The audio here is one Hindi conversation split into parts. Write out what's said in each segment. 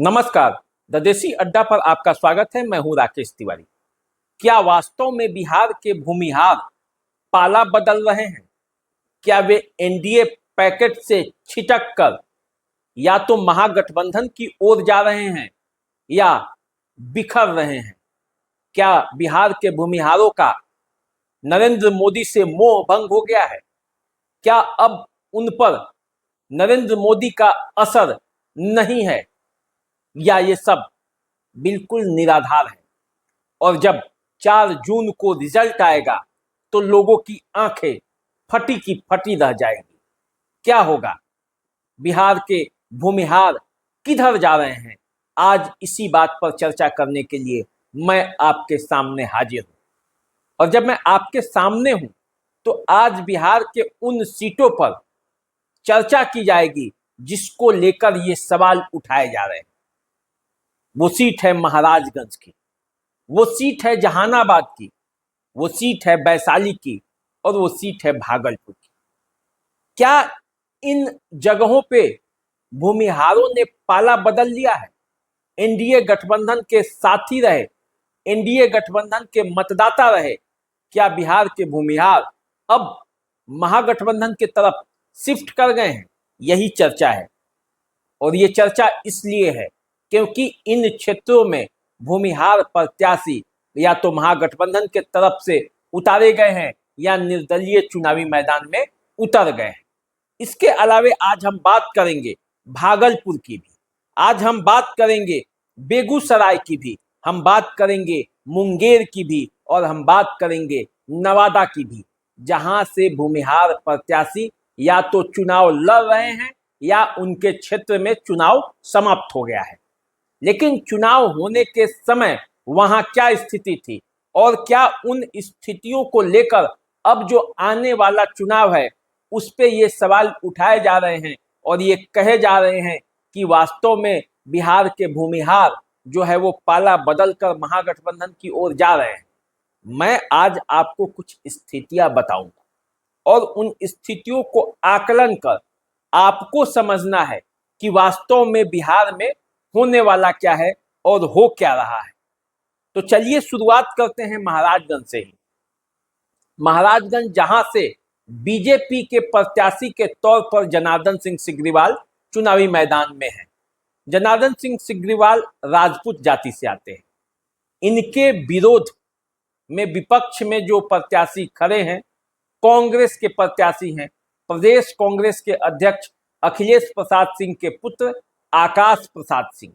नमस्कार। द देसी अड्डा पर आपका स्वागत है। मैं हूं राकेश तिवारी। क्या वास्तव में बिहार के भूमिहार पाला बदल रहे हैं? क्या वे एनडीए पैकेट से छिटक कर या तो महागठबंधन की ओर जा रहे हैं या बिखर रहे हैं? क्या बिहार के भूमिहारों का नरेंद्र मोदी से मोह भंग हो गया है? क्या अब उन पर नरेंद्र मोदी का असर नहीं है या ये सब बिल्कुल निराधार है? और जब 4 जून को रिजल्ट आएगा तो लोगों की आंखें फटी की फटी रह जाएंगी। क्या होगा? बिहार के भूमिहार किधर जा रहे हैं? आज इसी बात पर चर्चा करने के लिए मैं आपके सामने हाजिर हूं। और जब मैं आपके सामने हूं तो आज बिहार के उन सीटों पर चर्चा की जाएगी जिसको लेकर ये सवाल उठाए जा रहे हैं। वो सीट है महाराजगंज की, वो सीट है जहानाबाद की, वो सीट है वैशाली की और वो सीट है भागलपुर की। क्या इन जगहों पे भूमिहारों ने पाला बदल लिया है? एनडीए गठबंधन के साथी रहे, एनडीए गठबंधन के मतदाता रहे, क्या बिहार के भूमिहार अब महागठबंधन की तरफ शिफ्ट कर गए हैं? यही चर्चा है। और ये चर्चा इसलिए है क्योंकि इन क्षेत्रों में भूमिहार प्रत्याशी या तो महागठबंधन के तरफ से उतारे गए हैं या निर्दलीय चुनावी मैदान में उतर गए हैं। इसके अलावे आज हम बात करेंगे भागलपुर की भी, आज हम बात करेंगे बेगूसराय की भी, हम बात करेंगे मुंगेर की भी और हम बात करेंगे नवादा की भी, जहां से भूमिहार प्रत्याशी या तो चुनाव लड़ रहे हैं या उनके क्षेत्र में चुनाव समाप्त हो गया है। लेकिन चुनाव होने के समय वहां क्या स्थिति थी और क्या उन स्थितियों को लेकर अब जो आने वाला चुनाव है उस पे ये सवाल उठाए जा रहे हैं और ये कहे जा रहे हैं कि वास्तव में बिहार के भूमिहार जो है वो पाला बदल कर महागठबंधन की ओर जा रहे हैं। मैं आज आपको कुछ स्थितियां बताऊंगा और उन स्थितियों को आकलन कर आपको समझना है कि वास्तव में बिहार में होने वाला क्या है और हो क्या रहा है। तो चलिए शुरुआत करते हैं महाराजगंज से ही। महाराजगंज जहां से बीजेपी के प्रत्याशी के तौर पर जनार्दन सिंह सिग्रीवाल चुनावी मैदान में हैं। जनार्दन सिंह सिग्रीवाल राजपूत जाति से आते हैं। इनके विरोध में विपक्ष में जो प्रत्याशी खड़े हैं कांग्रेस के प्रत्याशी हैं, प्रदेश कांग्रेस के अध्यक्ष अखिलेश प्रसाद सिंह के पुत्र आकाश प्रसाद सिंह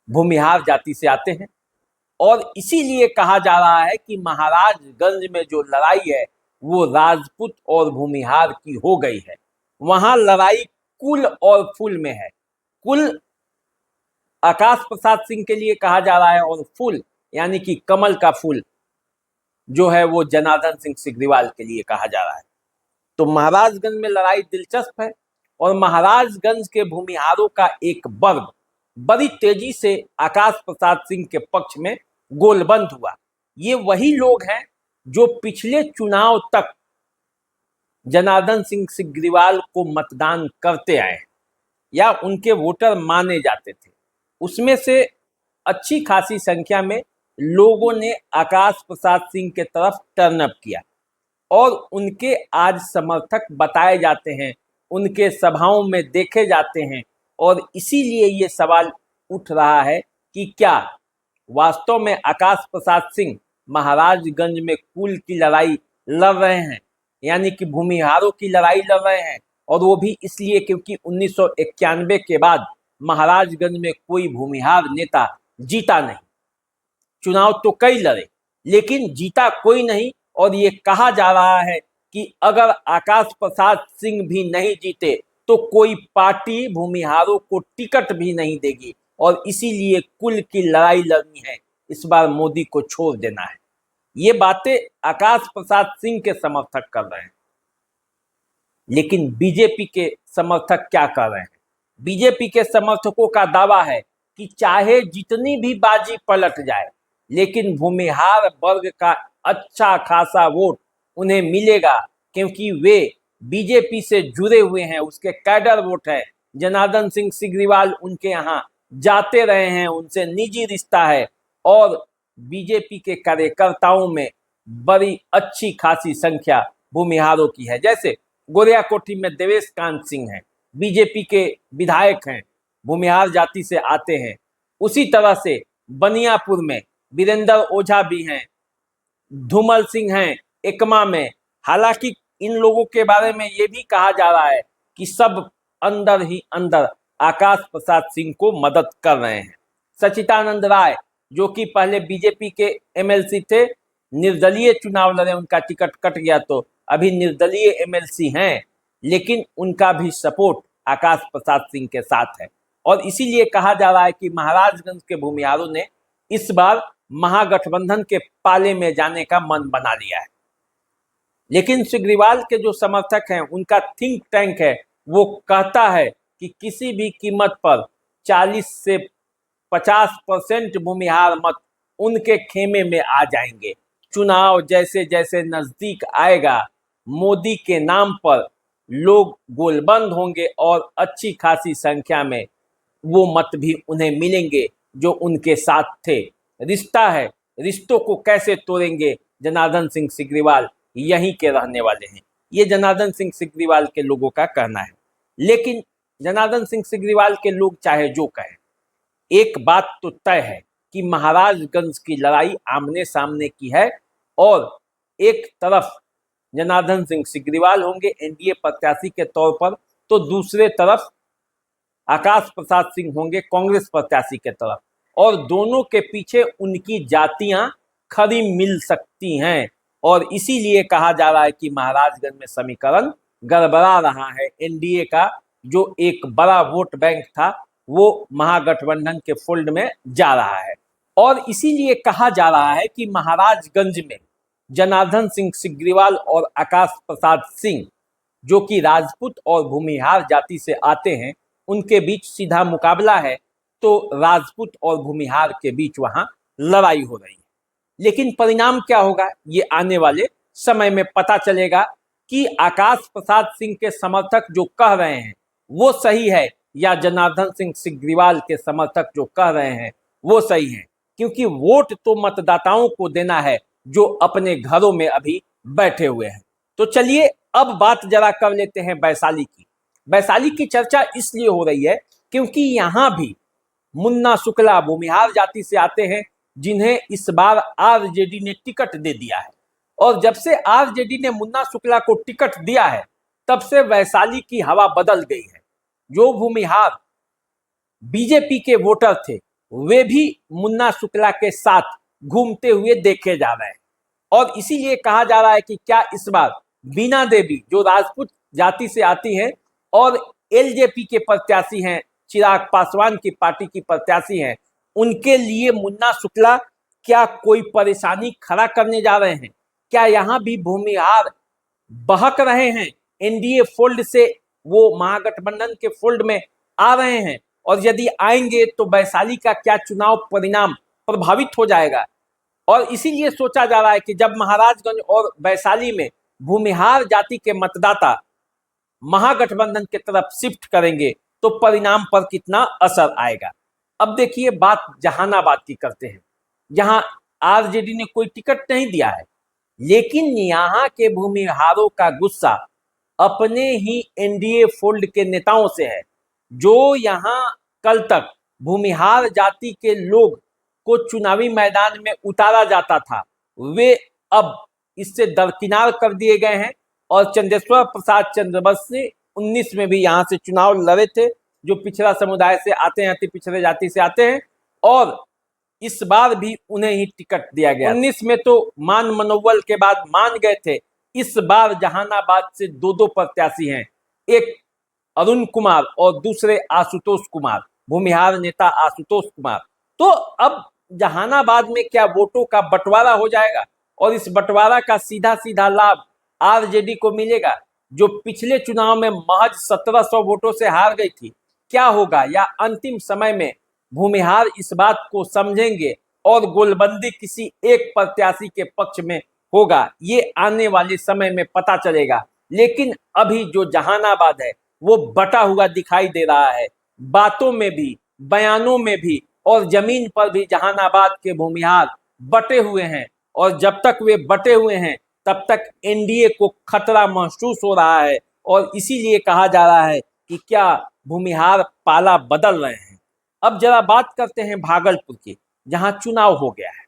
भूमिहार जाति से आते हैं। और इसीलिए कहा जा रहा है कि महाराजगंज में जो लड़ाई है वो राजपूत और भूमिहार की हो गई है। वहां लड़ाई कुल और फूल में है। कुल आकाश प्रसाद सिंह के लिए कहा जा रहा है और फूल यानी कि कमल का फूल जो है वो जनार्दन सिंह सिग्रीवाल के लिए कहा जा रहा है। तो महाराजगंज में लड़ाई दिलचस्प है और महाराजगंज के भूमिहारों का एक वर्ग बड़ी तेजी से आकाश प्रसाद सिंह के पक्ष में गोलबंद हुआ। ये वही लोग हैं जो पिछले चुनाव तक जनार्दन सिंह सिग्रीवाल को मतदान करते आए हैं या उनके वोटर माने जाते थे। उसमें से अच्छी खासी संख्या में लोगों ने आकाश प्रसाद सिंह के तरफ टर्न अप किया और उनके आज समर्थक बताए जाते हैं, उनके सभाओं में देखे जाते हैं। और इसीलिए ये सवाल उठ रहा है कि क्या वास्तव में आकाश प्रसाद सिंह महाराजगंज में कुल की लड़ाई लड़ रहे हैं, यानी कि भूमिहारों की लड़ाई लड़ रहे हैं। और वो भी इसलिए क्योंकि 1991 के बाद महाराजगंज में कोई भूमिहार नेता जीता नहीं। चुनाव तो कई लड़े लेकिन जीता कोई नहीं। और ये कहा जा रहा है कि अगर आकाश प्रसाद सिंह भी नहीं जीते तो कोई पार्टी भूमिहारों को टिकट भी नहीं देगी और इसीलिए कुल की लड़ाई लड़नी है, इस बार मोदी को छोड़ देना है। ये बातें आकाश प्रसाद सिंह के समर्थक कर रहे हैं। लेकिन बीजेपी के समर्थक क्या कर रहे हैं? बीजेपी के समर्थकों का दावा है कि चाहे जितनी भी बाजी पलट जाए लेकिन भूमिहार वर्ग का अच्छा खासा वोट उन्हें मिलेगा क्योंकि वे बीजेपी से जुड़े हुए हैं, उसके कैडर वोट है। जनार्दन सिंह सिग्रीवाल उनके यहाँ जाते रहे हैं, उनसे निजी रिश्ता है और बीजेपी के कार्यकर्ताओं में बड़ी अच्छी खासी संख्या भूमिहारों की है। जैसे गोरियाकोठी में देवेश कांत सिंह हैं, बीजेपी के विधायक हैं, भूमिहार जाति से आते हैं। उसी तरह से बनियापुर में वीरेंद्र ओझा भी हैं, धूमल सिंह हैं एकमा में। हालांकि इन लोगों के बारे में ये भी कहा जा रहा है कि सब अंदर ही अंदर आकाश प्रसाद सिंह को मदद कर रहे हैं। सचिदानंद राय जो कि पहले बीजेपी के एमएलसी थे, निर्दलीय चुनाव लड़े, उनका टिकट कट गया तो अभी निर्दलीय एमएलसी हैं, लेकिन उनका भी सपोर्ट आकाश प्रसाद सिंह के साथ है। और इसीलिए कहा जा रहा है कि महाराजगंज के भूमिहारों ने इस बार महागठबंधन के पाले में जाने का मन बना लिया है। लेकिन सिग्रीवाल के जो समर्थक हैं, उनका थिंक टैंक है, वो कहता है कि किसी भी कीमत पर 40 से 50% भूमिहार मत उनके खेमे में आ जाएंगे। चुनाव जैसे जैसे नजदीक आएगा, मोदी के नाम पर लोग गोलबंद होंगे और अच्छी खासी संख्या में वो मत भी उन्हें मिलेंगे जो उनके साथ थे। रिश्ता है, रिश्तों को कैसे तोड़ेंगे? जनार्दन सिंह सिग्रीवाल यहीं के रहने वाले हैं, ये जनार्दन सिंह सिग्रीवाल के लोगों का कहना है। लेकिन जनार्दन सिंह सिग्रीवाल के लोग चाहे जो कहें, एक बात तो तय है कि महाराजगंज की लड़ाई आमने सामने की है और एक तरफ जनार्दन सिंह सिग्रीवाल होंगे एनडीए प्रत्याशी के तौर पर, तो दूसरे तरफ आकाश प्रसाद सिंह होंगे कांग्रेस प्रत्याशी के तरफ, और दोनों के पीछे उनकी जातियां खड़ी मिल सकती हैं। और इसीलिए कहा जा रहा है कि महाराजगंज में समीकरण गड़बड़ा रहा है। एनडीए का जो एक बड़ा वोट बैंक था वो महागठबंधन के फोल्ड में जा रहा है। और इसीलिए कहा जा रहा है कि महाराजगंज में जनार्दन सिंह सिग्रीवाल और आकाश प्रसाद सिंह जो कि राजपूत और भूमिहार जाति से आते हैं, उनके बीच सीधा मुकाबला है। तो राजपूत और भूमिहार के बीच वहां लड़ाई हो रही है। लेकिन परिणाम क्या होगा ये आने वाले समय में पता चलेगा कि आकाश प्रसाद सिंह के समर्थक जो कह रहे हैं वो सही है या जनार्दन सिंह सिग्रीवाल के समर्थक जो कह रहे हैं वो सही है। क्योंकि वोट तो मतदाताओं को देना है जो अपने घरों में अभी बैठे हुए हैं। तो चलिए अब बात जरा कर लेते हैं वैशाली की। वैशाली की चर्चा इसलिए हो रही है क्योंकि यहाँ भी मुन्ना शुक्ला भूमिहार जाति से आते हैं, जिन्हें इस बार आरजेडी ने टिकट दे दिया है। और जब से आरजेडी ने मुन्ना शुक्ला को टिकट दिया है तब से वैशाली की हवा बदल गई है। जो भूमिहार बीजेपी के वोटर थे वे भी मुन्ना शुक्ला के साथ घूमते हुए देखे जा रहे हैं। और इसीलिए कहा जा रहा है कि क्या इस बार बीना देवी जो राजपूत जाति से आती हैं और एलजेपी के प्रत्याशी हैं, चिराग पासवान की पार्टी की प्रत्याशी हैं, उनके लिए मुन्ना शुक्ला क्या कोई परेशानी खड़ा करने जा रहे हैं? क्या यहाँ भी भूमिहार बहक रहे हैं? एनडीए फोल्ड से वो महागठबंधन के फोल्ड में आ रहे हैं? और यदि आएंगे तो वैशाली का क्या चुनाव परिणाम प्रभावित हो जाएगा? और इसीलिए सोचा जा रहा है कि जब महाराजगंज और वैशाली में भूमिहार जाति के मतदाता महागठबंधन की तरफ शिफ्ट करेंगे तो परिणाम पर कितना असर आएगा। अब देखिए बात जहानाबाद की करते हैं, जहां आरजेडी ने कोई टिकट नहीं दिया है, लेकिन यहाँ के भूमिहारों का गुस्सा अपने ही एनडीए फोल्ड के नेताओं से है। जो यहाँ कल तक भूमिहार जाति के लोग को चुनावी मैदान में उतारा जाता था, वे अब इससे दरकिनार कर दिए गए हैं। और चंदेश्वर प्रसाद चंद्रवंशी 19 में भी यहाँ से चुनाव लड़े थे, जो पिछड़ा समुदाय से आते हैं, अति पिछड़े जाति से आते हैं, और इस बार भी उन्हें ही टिकट दिया गया। 19 में तो मान मनोवल के बाद मान गए थे, इस बार जहानाबाद से दो प्रत्याशी हैं, एक अरुण कुमार और दूसरे आशुतोष कुमार, भूमिहार नेता आशुतोष कुमार। तो अब जहानाबाद में क्या वोटों का बंटवारा हो जाएगा और इस बंटवारा का सीधा सीधा लाभ आरजेडी को मिलेगा, जो पिछले चुनाव में महज 1700 वोटों से हार गई थी। क्या होगा, या अंतिम समय में भूमिहार इस बात को समझेंगे और गोलबंदी किसी एक प्रत्याशी के पक्ष में होगा, ये आने वाले समय में पता चलेगा। लेकिन अभी जो जहानाबाद है वो बटा हुआ दिखाई दे रहा है। बातों में भी बयानों में भी और जमीन पर भी जहानाबाद के भूमिहार बटे हुए हैं, और जब तक वे बटे हुए हैं तब तक एनडीए को खतरा महसूस हो रहा है, और इसीलिए कहा जा रहा है कि क्या भूमिहार पाला बदल रहे हैं। अब जरा बात करते हैं भागलपुर की, जहां चुनाव हो गया है।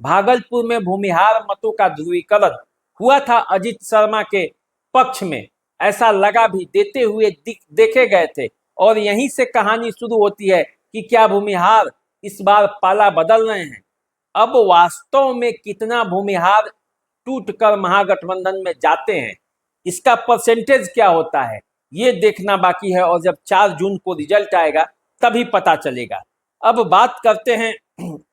भागलपुर में भूमिहार मतों का ध्रुवीकरण हुआ था अजित शर्मा के पक्ष में, ऐसा लगा भी, देते हुए देखे गए थे, और यहीं से कहानी शुरू होती है कि क्या भूमिहार इस बार पाला बदल रहे हैं। अब वास्तव में कितना भूमिहार टूटकर महागठबंधन में जाते हैं, इसका परसेंटेज क्या होता है, ये देखना बाकी है, और जब 4 जून को रिजल्ट आएगा तभी पता चलेगा। अब बात करते हैं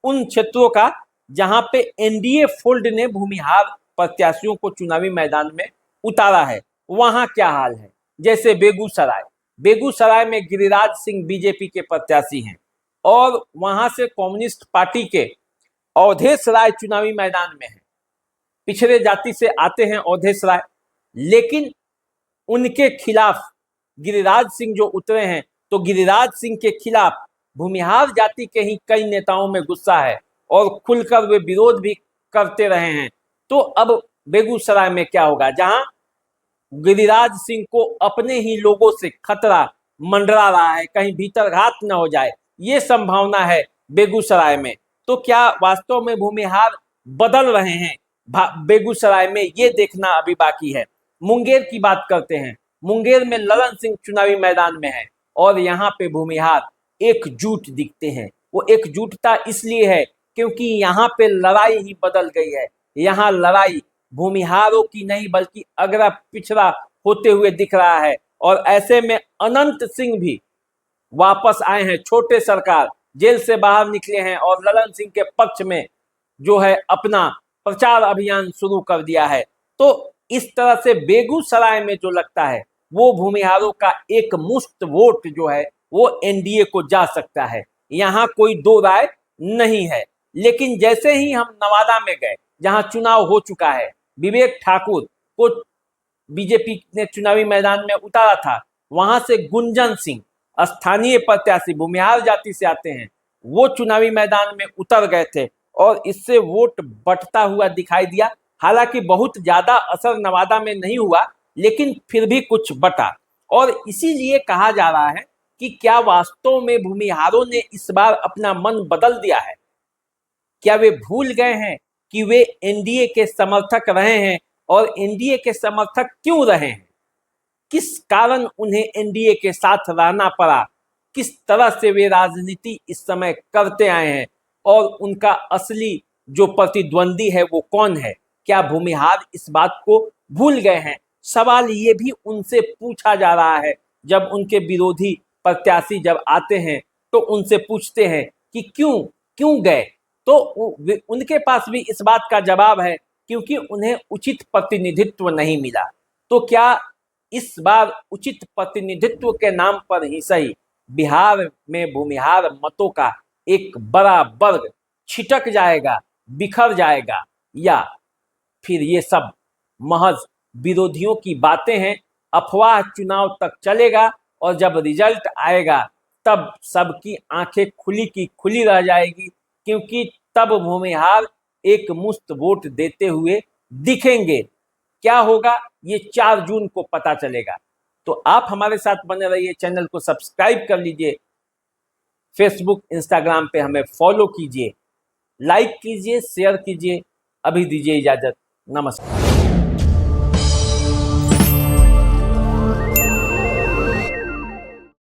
उन क्षेत्रों का जहां पे एनडीए फोल्ड ने भूमिहार प्रत्याशियों को चुनावी मैदान में उतारा है, वहां क्या हाल है। जैसे बेगूसराय में गिरिराज सिंह बीजेपी के प्रत्याशी हैं, और वहां से कम्युनिस्ट पार्टी के अवधेश राय चुनावी मैदान में हैं। पिछड़े जाति से आते हैं अवधेश राय, लेकिन उनके खिलाफ गिरिराज सिंह जो उतरे हैं, तो गिरिराज सिंह के खिलाफ भूमिहार जाति के ही कई नेताओं में गुस्सा है, और खुलकर वे विरोध भी करते रहे हैं। तो अब बेगूसराय में क्या होगा, जहां गिरिराज सिंह को अपने ही लोगों से खतरा मंडरा रहा है, कहीं भीतरघात न हो जाए, ये संभावना है बेगूसराय में। तो क्या वास्तव में भूमिहार बदल रहे हैं बेगूसराय में, ये देखना अभी बाकी है। मुंगेर की बात करते हैं। मुंगेर में ललन सिंह चुनावी मैदान में है, और यहाँ पे भूमिहार एकजुट दिखते हैं। वो एकजुटता इसलिए है क्योंकि यहाँ पे लड़ाई ही बदल गई है। यहाँ लड़ाई भूमिहारों की नहीं बल्कि अगड़ा पिछड़ा होते हुए दिख रहा है, और ऐसे में अनंत सिंह भी वापस आए हैं। छोटे सरकार जेल से बाहर निकले हैं, और ललन सिंह के पक्ष में जो है अपना प्रचार अभियान शुरू कर दिया है। तो इस तरह से बेगूसराय में जो लगता है वो भूमिहारों का एक मुश्त वोट जो है वो एनडीए को जा सकता है, यहाँ कोई दो राय नहीं है। लेकिन जैसे ही हम नवादा में गए, जहां चुनाव हो चुका है, विवेक ठाकुर को बीजेपी ने चुनावी मैदान में उतारा था, वहां से गुंजन सिंह स्थानीय प्रत्याशी भूमिहार जाति से आते हैं, वो चुनावी मैदान में उतर गए थे, और इससे वोट बंटता हुआ दिखाई दिया। हालांकि बहुत ज्यादा असर नवादा में नहीं हुआ, लेकिन फिर भी कुछ बटा, और इसीलिए कहा जा रहा है कि क्या वास्तव में भूमिहारों ने इस बार अपना मन बदल दिया है। क्या वे भूल गए हैं कि वे एनडीए के समर्थक रहे हैं, और एनडीए के समर्थक क्यों रहे हैं, किस कारण उन्हें एनडीए के साथ रहना पड़ा, किस तरह से वे राजनीति इस समय करते आए हैं, और उनका असली जो प्रतिद्वंदी है वो कौन है। क्या भूमिहार इस बात को भूल गए हैं, सवाल ये भी उनसे पूछा जा रहा है। जब उनके विरोधी प्रत्याशी जब आते हैं तो उनसे पूछते हैं कि क्यों गए, तो उनके पास भी इस बात का जवाब है क्योंकि उन्हें उचित प्रतिनिधित्व नहीं मिला। तो क्या इस बार उचित प्रतिनिधित्व के नाम पर ही सही बिहार में भूमिहार मतों का एक बड़ा वर्ग छिटक जाएगा, बिखर जाएगा, या फिर ये सब महज विरोधियों की बातें हैं, अफवाह चुनाव तक चलेगा, और जब रिजल्ट आएगा तब सबकी आंखें खुली की खुली रह जाएगी, क्योंकि तब भूमिहार एक मुश्त वोट देते हुए दिखेंगे। क्या होगा ये 4 जून को पता चलेगा। तो आप हमारे साथ बने रहिए, चैनल को सब्सक्राइब कर लीजिए, फेसबुक इंस्टाग्राम पे हमें फॉलो कीजिए, लाइक कीजिए, शेयर कीजिए। अभी दीजिए इजाजत, नमस्कार।